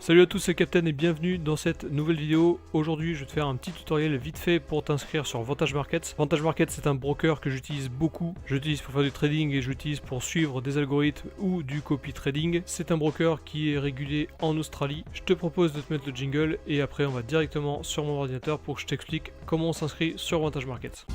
Salut à tous, c'est Captain et bienvenue dans cette nouvelle vidéo. Aujourd'hui je vais te faire un petit tutoriel vite fait pour t'inscrire sur Vantage Markets. Vantage Markets c'est un broker que j'utilise beaucoup. J'utilise pour faire du trading et j'utilise pour suivre des algorithmes ou du copy trading. C'est un broker qui est régulé en Australie. Je te propose de te mettre le jingle et après on va directement sur mon ordinateur pour que je t'explique comment on s'inscrit sur Vantage Markets.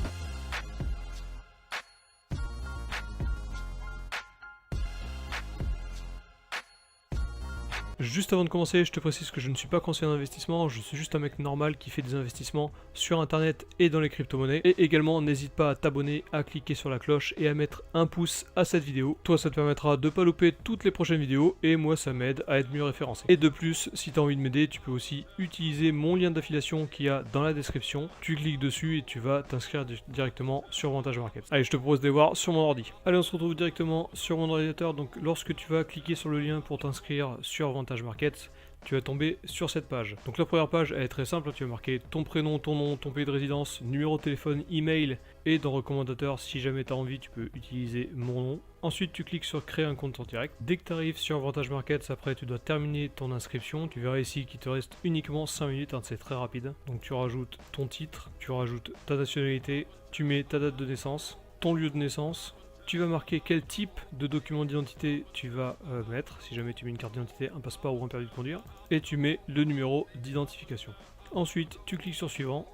Juste avant de commencer, je te précise que je ne suis pas conseiller d'investissement, je suis juste un mec normal qui fait des investissements sur internet et dans les crypto-monnaies. Et également, n'hésite pas à t'abonner, à cliquer sur la cloche et à mettre un pouce à cette vidéo. Toi, ça te permettra de ne pas louper toutes les prochaines vidéos et moi, ça m'aide à être mieux référencé. Et de plus, si tu as envie de m'aider, tu peux aussi utiliser mon lien d'affiliation qu'il y a dans la description. Tu cliques dessus et tu vas t'inscrire directement sur Vantage Markets. Allez, je te propose de les voir sur mon ordi. Allez, on se retrouve directement sur mon ordinateur. Donc, lorsque tu vas cliquer sur le lien pour t'inscrire sur Vantage Markets, tu vas tomber sur cette page. Donc la première page elle est très simple, tu vas marquer ton prénom, ton nom, ton pays de résidence, numéro de téléphone, email et dans recommandateur si jamais tu as envie tu peux utiliser mon nom. Ensuite tu cliques sur créer un compte en direct. Dès que tu arrives sur Vantage Markets, après tu dois terminer ton inscription. Tu verras ici qu'il te reste uniquement 5 minutes, hein, c'est très rapide. Donc tu rajoutes ton titre, tu rajoutes ta nationalité, tu mets ta date de naissance, ton lieu de naissance. Tu vas marquer quel type de document d'identité tu vas mettre, si jamais tu mets une carte d'identité, un passeport ou un permis de conduire, et tu mets le numéro d'identification. Ensuite, tu cliques sur suivant,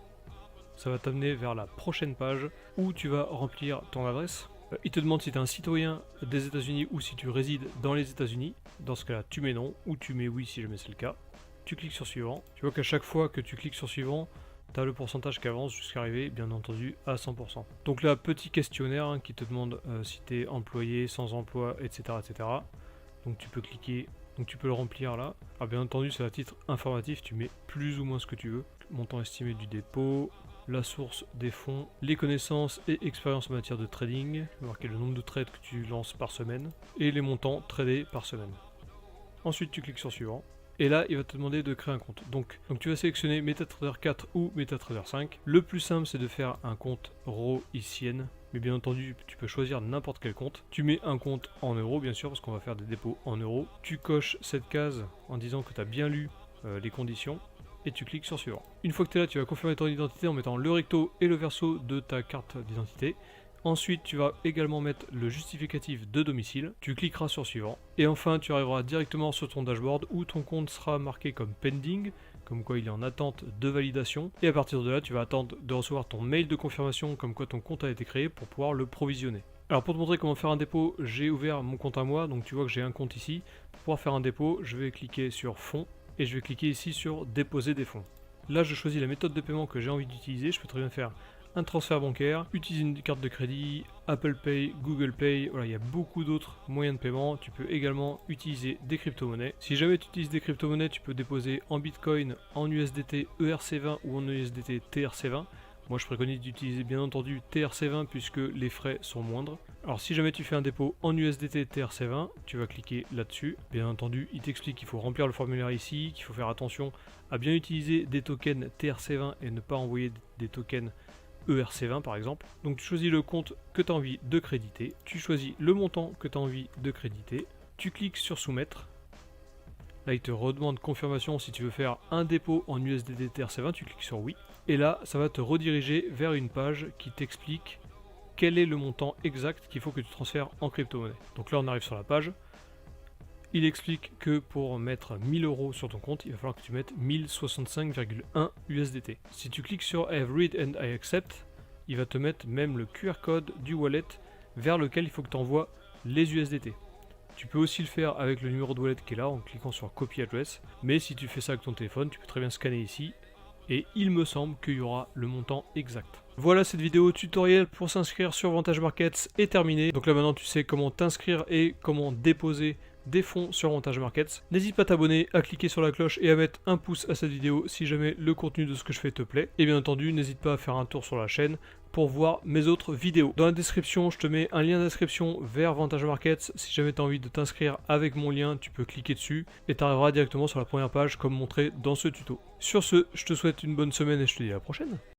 ça va t'amener vers la prochaine page où tu vas remplir ton adresse. Il te demande si tu es un citoyen des États-Unis ou si tu résides dans les États-Unis. Dans ce cas-là, tu mets non ou tu mets oui si jamais c'est le cas. Tu cliques sur suivant. Tu vois qu'à chaque fois que tu cliques sur suivant, tu as le pourcentage qui avance jusqu'à arriver, bien entendu, à 100%. Donc là, petit questionnaire qui te demande si tu es employé, sans emploi, etc., etc. Donc tu peux cliquer, donc tu peux le remplir là. Alors bien entendu, c'est à titre informatif, tu mets plus ou moins ce que tu veux. Montant estimé du dépôt, la source des fonds, les connaissances et expériences en matière de trading. Tu peux marquer le nombre de trades que tu lances par semaine et les montants tradés par semaine. Ensuite, tu cliques sur suivant. Et là, il va te demander de créer un compte. Donc tu vas sélectionner MetaTrader 4 ou MetaTrader 5. Le plus simple, c'est de faire un compte ROICN. Mais bien entendu, tu peux choisir n'importe quel compte. Tu mets un compte en euros, bien sûr, parce qu'on va faire des dépôts en euros. Tu coches cette case en disant que tu as bien lu les conditions. Et tu cliques sur suivant. Une fois que tu es là, tu vas confirmer ton identité en mettant le recto et le verso de ta carte d'identité. Ensuite, tu vas également mettre le justificatif de domicile, tu cliqueras sur suivant, et enfin tu arriveras directement sur ton dashboard où ton compte sera marqué comme pending, comme quoi il est en attente de validation, et à partir de là tu vas attendre de recevoir ton mail de confirmation comme quoi ton compte a été créé pour pouvoir le provisionner. Alors pour te montrer comment faire un dépôt, j'ai ouvert mon compte à moi, donc tu vois que j'ai un compte ici. Pour pouvoir faire un dépôt, je vais cliquer sur fonds, et je vais cliquer ici sur déposer des fonds. Là je choisis la méthode de paiement que j'ai envie d'utiliser, je peux très bien faire un transfert bancaire, utiliser une carte de crédit, Apple Pay, Google Pay, voilà, il y a beaucoup d'autres moyens de paiement. Tu peux également utiliser des crypto-monnaies. Si jamais tu utilises des crypto-monnaies, tu peux déposer en Bitcoin, en USDT ERC20 ou en USDT TRC20. Moi je préconise d'utiliser bien entendu TRC20 puisque les frais sont moindres. Alors si jamais tu fais un dépôt en USDT TRC20, tu vas cliquer là-dessus. Bien entendu, il t'explique qu'il faut remplir le formulaire ici, qu'il faut faire attention à bien utiliser des tokens TRC20 et ne pas envoyer des tokens ERC20 par exemple. Donc tu choisis le compte que tu as envie de créditer, tu choisis le montant que tu as envie de créditer, tu cliques sur soumettre. Là il te redemande confirmation si tu veux faire un dépôt en USDT TRC20, tu cliques sur oui. Et là ça va te rediriger vers une page qui t'explique quel est le montant exact qu'il faut que tu transfères en crypto-monnaie. Donc là on arrive sur la page. Il explique que pour mettre 1000 € sur ton compte, il va falloir que tu mettes 1065,1 USDT. Si tu cliques sur I have read and I accept, il va te mettre même le QR code du wallet vers lequel il faut que tu envoies les USDT. Tu peux aussi le faire avec le numéro de wallet qui est là en cliquant sur copy address, mais si tu fais ça avec ton téléphone, tu peux très bien scanner ici et il me semble qu'il y aura le montant exact. Voilà, cette vidéo tutoriel pour s'inscrire sur Vantage Markets est terminée. Donc là maintenant tu sais comment t'inscrire et comment déposer des fonds sur Vantage Markets. N'hésite pas à t'abonner, à cliquer sur la cloche et à mettre un pouce à cette vidéo si jamais le contenu de ce que je fais te plaît. Et bien entendu, n'hésite pas à faire un tour sur la chaîne pour voir mes autres vidéos. Dans la description, je te mets un lien d'inscription vers Vantage Markets. Si jamais tu as envie de t'inscrire avec mon lien, tu peux cliquer dessus et tu arriveras directement sur la première page comme montré dans ce tuto. Sur ce, je te souhaite une bonne semaine et je te dis à la prochaine.